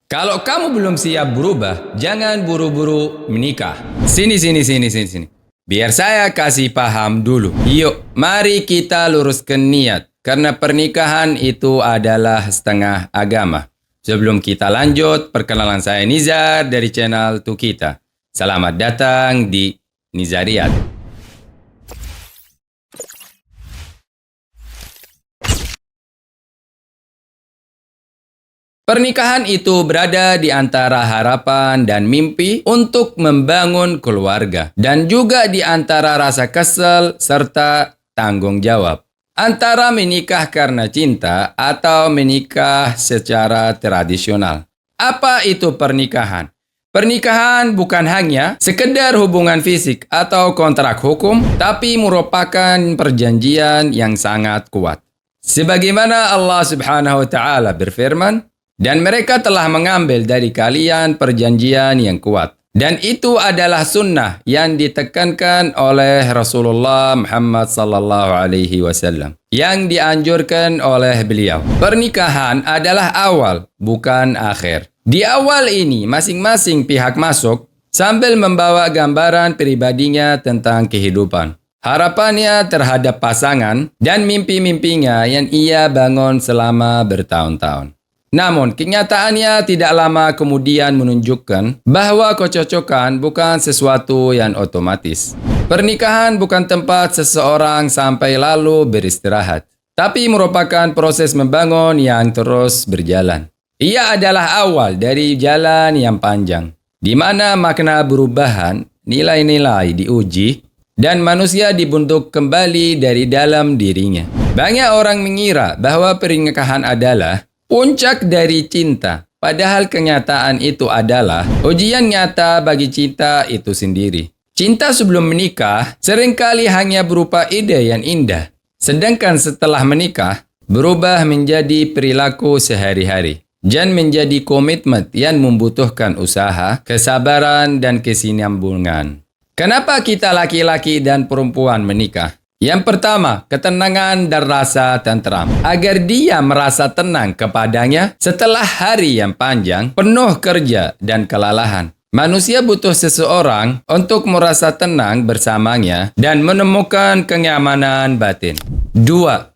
Kalau kamu belum siap berubah, jangan buru-buru menikah. Sini. Biar saya kasih paham dulu. Yuk, mari kita luruskan niat. Karena pernikahan itu adalah setengah agama. Sebelum kita lanjut, perkenalan saya Nizar dari channel Tukita. Selamat datang di Nizariat. Pernikahan itu berada di antara harapan dan mimpi untuk membangun keluarga. Dan juga di antara rasa kesal serta tanggung jawab. Antara menikah karena cinta atau menikah secara tradisional. Apa itu pernikahan? Pernikahan bukan hanya sekedar hubungan fisik atau kontrak hukum, tapi merupakan perjanjian yang sangat kuat. Sebagaimana Allah Subhanahu wa Ta'ala berfirman, dan mereka telah mengambil dari kalian perjanjian yang kuat. Dan itu adalah sunnah yang ditekankan oleh Rasulullah Muhammad sallallahu alaihi wasallam. Yang dianjurkan oleh beliau. Pernikahan adalah awal, bukan akhir. Di awal ini, masing-masing pihak masuk sambil membawa gambaran pribadinya tentang kehidupan. Harapannya terhadap pasangan dan mimpi-mimpinya yang ia bangun selama bertahun-tahun. Namun, kenyataannya tidak lama kemudian menunjukkan bahwa kecocokan bukan sesuatu yang otomatis. Pernikahan bukan tempat seseorang sampai lalu beristirahat, tapi merupakan proses membangun yang terus berjalan. Ia adalah awal dari jalan yang panjang, di mana makna perubahan, nilai-nilai diuji, dan manusia dibentuk kembali dari dalam dirinya. Banyak orang mengira bahwa pernikahan adalah puncak dari cinta, padahal kenyataan itu adalah ujian nyata bagi cinta itu sendiri. Cinta sebelum menikah seringkali hanya berupa ide yang indah, sedangkan setelah menikah berubah menjadi perilaku sehari-hari dan menjadi komitmen yang membutuhkan usaha, kesabaran, dan kesinambungan. Kenapa kita laki-laki dan perempuan menikah? Yang pertama, ketenangan dan rasa tentram. Agar dia merasa tenang kepadanya setelah hari yang panjang, penuh kerja dan kelelahan. Manusia butuh seseorang untuk merasa tenang bersamanya dan menemukan kenyamanan batin. 2.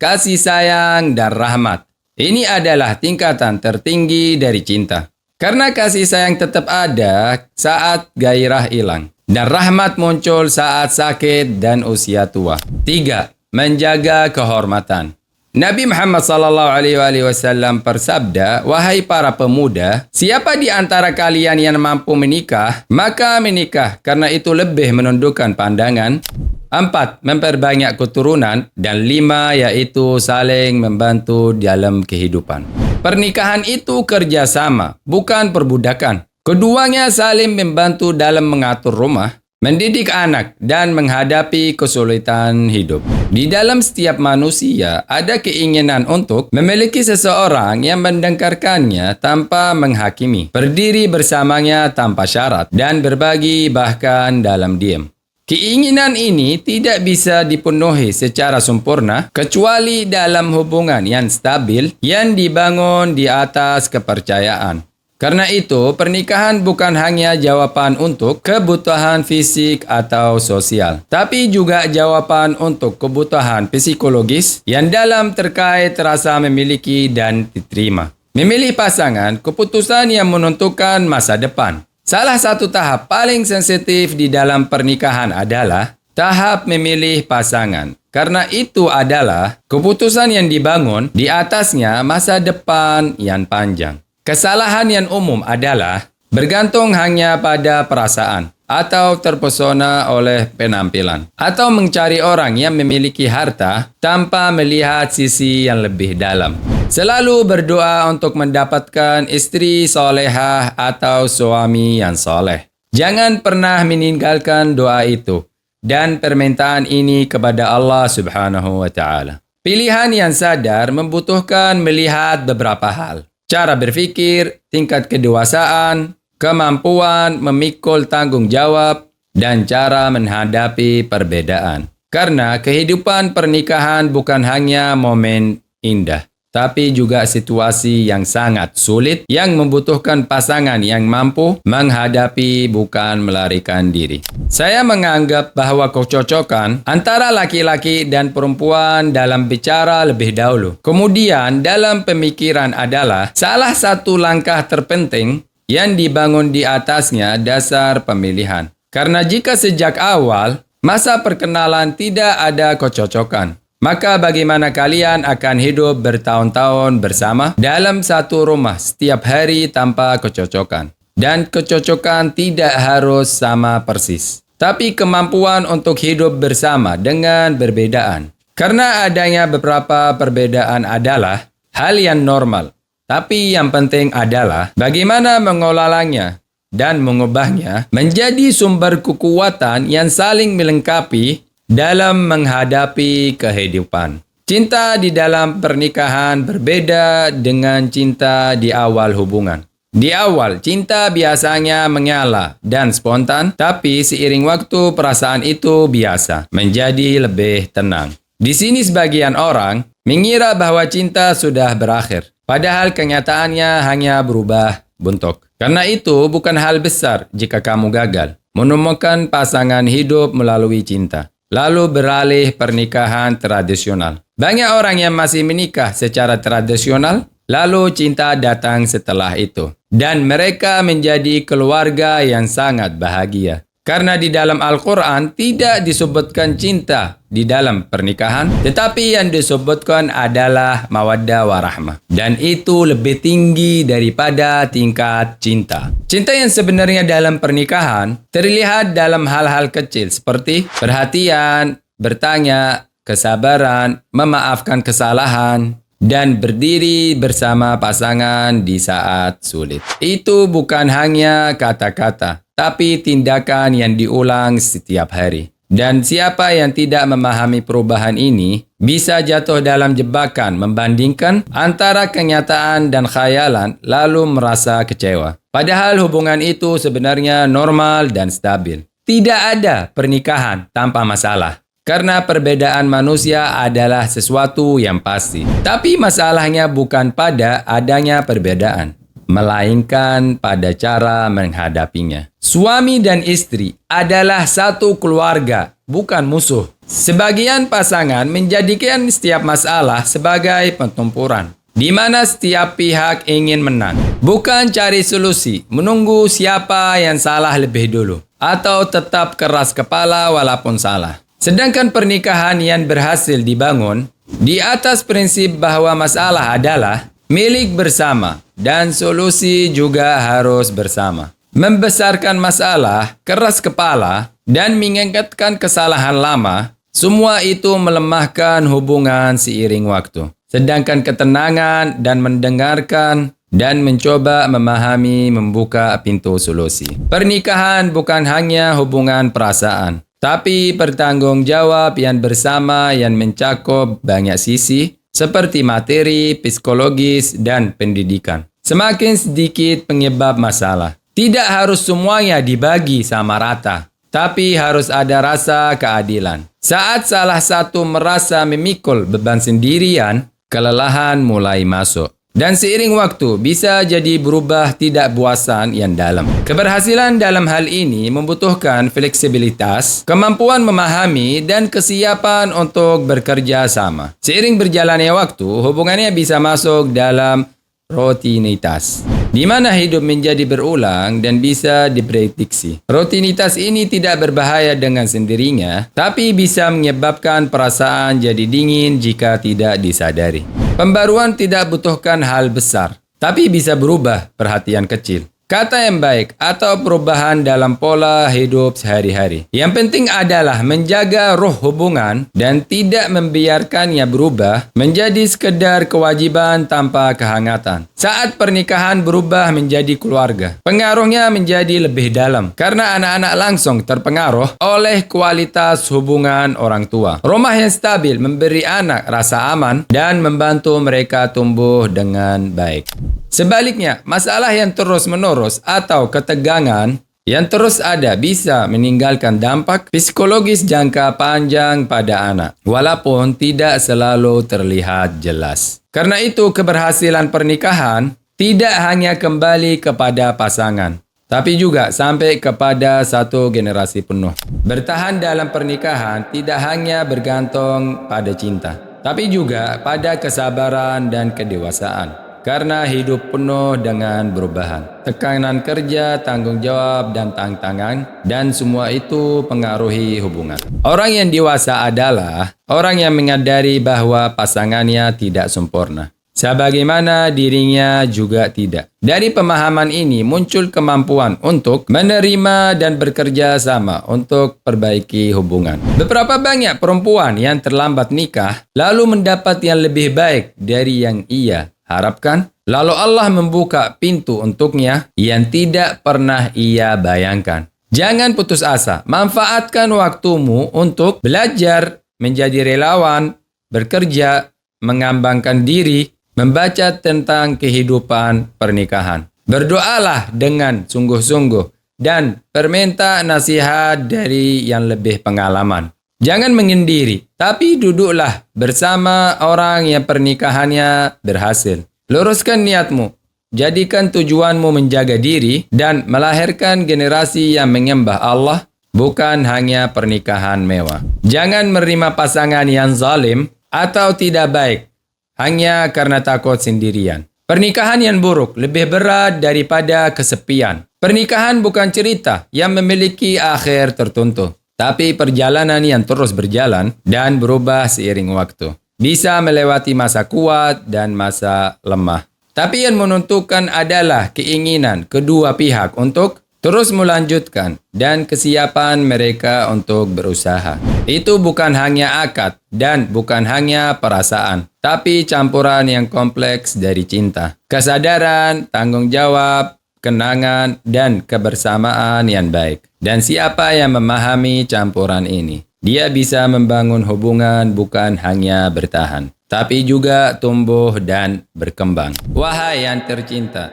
Kasih sayang dan rahmat. Ini adalah tingkatan tertinggi dari cinta. Karena kasih sayang tetap ada saat gairah hilang. Dan rahmat muncul saat sakit dan usia tua. 3. Menjaga kehormatan. Nabi Muhammad SAW bersabda, wahai para pemuda, siapa di antara kalian yang mampu menikah, maka menikah, karena itu lebih menundukkan pandangan. 4. Memperbanyak keturunan. Dan 5. Yaitu saling membantu dalam kehidupan. Pernikahan itu kerjasama, bukan perbudakan. Keduanya saling membantu dalam mengatur rumah, mendidik anak, dan menghadapi kesulitan hidup. Di dalam setiap manusia ada keinginan untuk memiliki seseorang yang mendengarkannya tanpa menghakimi, berdiri bersamanya tanpa syarat, dan berbagi bahkan dalam diam. Keinginan ini tidak bisa dipenuhi secara sempurna kecuali dalam hubungan yang stabil yang dibangun di atas kepercayaan. Karena itu, pernikahan bukan hanya jawaban untuk kebutuhan fisik atau sosial, tapi juga jawaban untuk kebutuhan psikologis yang dalam terkait rasa memiliki dan diterima. Memilih pasangan, keputusan yang menentukan masa depan. Salah satu tahap paling sensitif di dalam pernikahan adalah tahap memilih pasangan. Karena itu adalah keputusan yang dibangun di atasnya masa depan yang panjang. Kesalahan yang umum adalah bergantung hanya pada perasaan atau terpesona oleh penampilan atau mencari orang yang memiliki harta tanpa melihat sisi yang lebih dalam. Selalu berdoa untuk mendapatkan istri solehah atau suami yang soleh. Jangan pernah meninggalkan doa itu dan permintaan ini kepada Allah Subhanahu wa Ta'ala. Pilihan yang sadar membutuhkan melihat beberapa hal. Cara berpikir, tingkat kedewasaan, kemampuan memikul tanggung jawab, dan cara menghadapi perbedaan. Karena kehidupan pernikahan bukan hanya momen indah, tapi juga situasi yang sangat sulit yang membutuhkan pasangan yang mampu menghadapi bukan melarikan diri. Saya menganggap bahwa kecocokan antara laki-laki dan perempuan dalam bicara lebih dahulu. Kemudian dalam pemikiran adalah salah satu langkah terpenting yang dibangun di atasnya dasar pemilihan. Karena jika sejak awal masa perkenalan tidak ada kecocokan, maka bagaimana kalian akan hidup bertahun-tahun bersama dalam satu rumah setiap hari tanpa kecocokan? Dan kecocokan tidak harus sama persis, tapi kemampuan untuk hidup bersama dengan perbedaan. Karena adanya beberapa perbedaan adalah hal yang normal, tapi yang penting adalah bagaimana mengelolanya dan mengubahnya menjadi sumber kekuatan yang saling melengkapi dalam menghadapi kehidupan. Cinta di dalam pernikahan berbeda dengan cinta di awal hubungan. Di awal, cinta biasanya menyala dan spontan, tapi seiring waktu perasaan itu biasa menjadi lebih tenang. Di sini sebagian orang mengira bahwa cinta sudah berakhir, padahal kenyataannya hanya berubah bentuk. Karena itu bukan hal besar jika kamu gagal menemukan pasangan hidup melalui cinta, lalu beralih pernikahan tradisional. Banyak orang yang masih menikah secara tradisional, lalu cinta datang setelah itu. Dan mereka menjadi keluarga yang sangat bahagia. Karena di dalam Al-Quran tidak disebutkan cinta di dalam pernikahan, tetapi yang disebutkan adalah mawaddah warahmah. Dan itu lebih tinggi daripada tingkat cinta. Cinta yang sebenarnya dalam pernikahan terlihat dalam hal-hal kecil seperti perhatian, bertanya, kesabaran, memaafkan kesalahan, dan berdiri bersama pasangan di saat sulit. Itu bukan hanya kata-kata, tapi tindakan yang diulang setiap hari. Dan siapa yang tidak memahami perubahan ini bisa jatuh dalam jebakan membandingkan antara kenyataan dan khayalan lalu merasa kecewa. Padahal hubungan itu sebenarnya normal dan stabil. Tidak ada pernikahan tanpa masalah. Karena perbedaan manusia adalah sesuatu yang pasti. Tapi masalahnya bukan pada adanya perbedaan, melainkan pada cara menghadapinya. Suami dan istri adalah satu keluarga, bukan musuh. Sebagian pasangan menjadikan setiap masalah sebagai pertempuran, di mana setiap pihak ingin menang. Bukan cari solusi, menunggu siapa yang salah lebih dulu, atau tetap keras kepala walaupun salah. Sedangkan pernikahan yang berhasil dibangun di atas prinsip bahwa masalah adalah milik bersama dan solusi juga harus bersama. Membesarkan masalah, keras kepala, dan mengingatkan kesalahan lama, semua itu melemahkan hubungan seiring waktu. Sedangkan ketenangan dan mendengarkan dan mencoba memahami membuka pintu solusi. Pernikahan bukan hanya hubungan perasaan, tapi bertanggung jawab yang bersama yang mencakup banyak sisi seperti materi, psikologis, dan pendidikan. Semakin sedikit penyebab masalah. Tidak harus semuanya dibagi sama rata, tapi harus ada rasa keadilan. Saat salah satu merasa memikul beban sendirian, kelelahan mulai masuk. Dan seiring waktu bisa jadi berubah tidak puasan yang dalam. Keberhasilan dalam hal ini membutuhkan fleksibilitas, kemampuan memahami, dan kesiapan untuk bekerja sama. Seiring berjalannya waktu, hubungannya bisa masuk dalam rutinitas, di mana hidup menjadi berulang dan bisa diprediksi. Rutinitas ini tidak berbahaya dengan sendirinya, tapi bisa menyebabkan perasaan jadi dingin jika tidak disadari. Pembaruan tidak butuhkan hal besar, tapi bisa berubah perhatian kecil. Kata yang baik atau perubahan dalam pola hidup sehari-hari. Yang penting adalah menjaga roh hubungan dan tidak membiarkannya berubah menjadi sekedar kewajiban tanpa kehangatan. Saat pernikahan berubah menjadi keluarga, pengaruhnya menjadi lebih dalam karena anak-anak langsung terpengaruh oleh kualitas hubungan orang tua. Rumah yang stabil memberi anak rasa aman dan membantu mereka tumbuh dengan baik. Sebaliknya, masalah yang terus-menerus atau ketegangan yang terus ada bisa meninggalkan dampak psikologis jangka panjang pada anak, walaupun tidak selalu terlihat jelas. Karena itu, keberhasilan pernikahan tidak hanya kembali kepada pasangan, tapi juga sampai kepada satu generasi penuh. Bertahan dalam pernikahan tidak hanya bergantung pada cinta, tapi juga pada kesabaran dan kedewasaan. Karena hidup penuh dengan perubahan, tekanan kerja, tanggung jawab, dan tantangan, dan semua itu pengaruhi hubungan. Orang yang dewasa adalah orang yang menyadari bahwa pasangannya tidak sempurna, sebagaimana dirinya juga tidak. Dari pemahaman ini muncul kemampuan untuk menerima dan bekerja sama untuk perbaiki hubungan. Beberapa banyak perempuan yang terlambat nikah lalu mendapat yang lebih baik dari yang ia harapkan, lalu Allah membuka pintu untuknya yang tidak pernah ia bayangkan. Jangan putus asa, manfaatkan waktumu untuk belajar, menjadi relawan, bekerja, mengembangkan diri, membaca tentang kehidupan pernikahan. Berdoalah dengan sungguh-sungguh dan perminta nasihat dari yang lebih pengalaman. Jangan menyendiri, tapi duduklah bersama orang yang pernikahannya berhasil. Luruskan niatmu, jadikan tujuanmu menjaga diri dan melahirkan generasi yang menyembah Allah, bukan hanya pernikahan mewah. Jangan menerima pasangan yang zalim atau tidak baik hanya karena takut sendirian. Pernikahan yang buruk lebih berat daripada kesepian. Pernikahan bukan cerita yang memiliki akhir tertentu, tapi perjalanan yang terus berjalan dan berubah seiring waktu. Bisa melewati masa kuat dan masa lemah. Tapi yang menentukan adalah keinginan kedua pihak untuk terus melanjutkan dan kesiapan mereka untuk berusaha. Itu bukan hanya akad dan bukan hanya perasaan, tapi campuran yang kompleks dari cinta, kesadaran, tanggung jawab, kenangan, dan kebersamaan yang baik. Dan siapa yang memahami campuran ini, dia bisa membangun hubungan bukan hanya bertahan, tapi juga tumbuh dan berkembang. Wahai yang tercinta,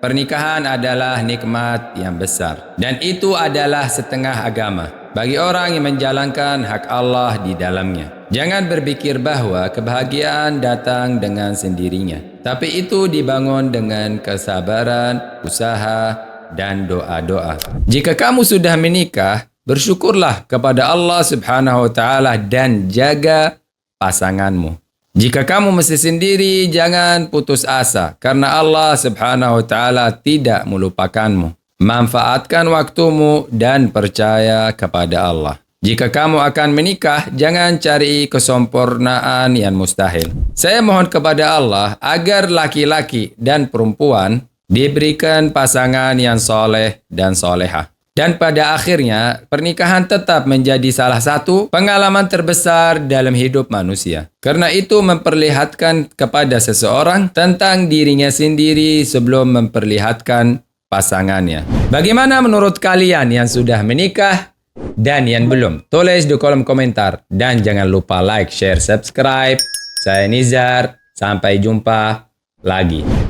pernikahan adalah nikmat yang besar, dan itu adalah setengah agama bagi orang yang menjalankan hak Allah di dalamnya. Jangan berpikir bahwa kebahagiaan datang dengan sendirinya, tapi itu dibangun dengan kesabaran, usaha, dan doa-doa. Jika kamu sudah menikah, bersyukurlah kepada Allah Subhanahu wa Ta'ala dan jaga pasanganmu. Jika kamu masih sendiri, jangan putus asa, karena Allah Subhanahu wa Ta'ala tidak melupakanmu. Manfaatkan waktumu dan percaya kepada Allah. Jika kamu akan menikah, jangan cari kesempurnaan yang mustahil. Saya mohon kepada Allah agar laki-laki dan perempuan diberikan pasangan yang soleh dan solehah. Dan pada akhirnya, pernikahan tetap menjadi salah satu pengalaman terbesar dalam hidup manusia. Karena itu memperlihatkan kepada seseorang tentang dirinya sendiri sebelum memperlihatkan pasangannya. Bagaimana menurut kalian yang sudah menikah dan yang belum? Tulis di kolom komentar. Dan jangan lupa like, share, subscribe. Saya Nizar. Sampai jumpa lagi.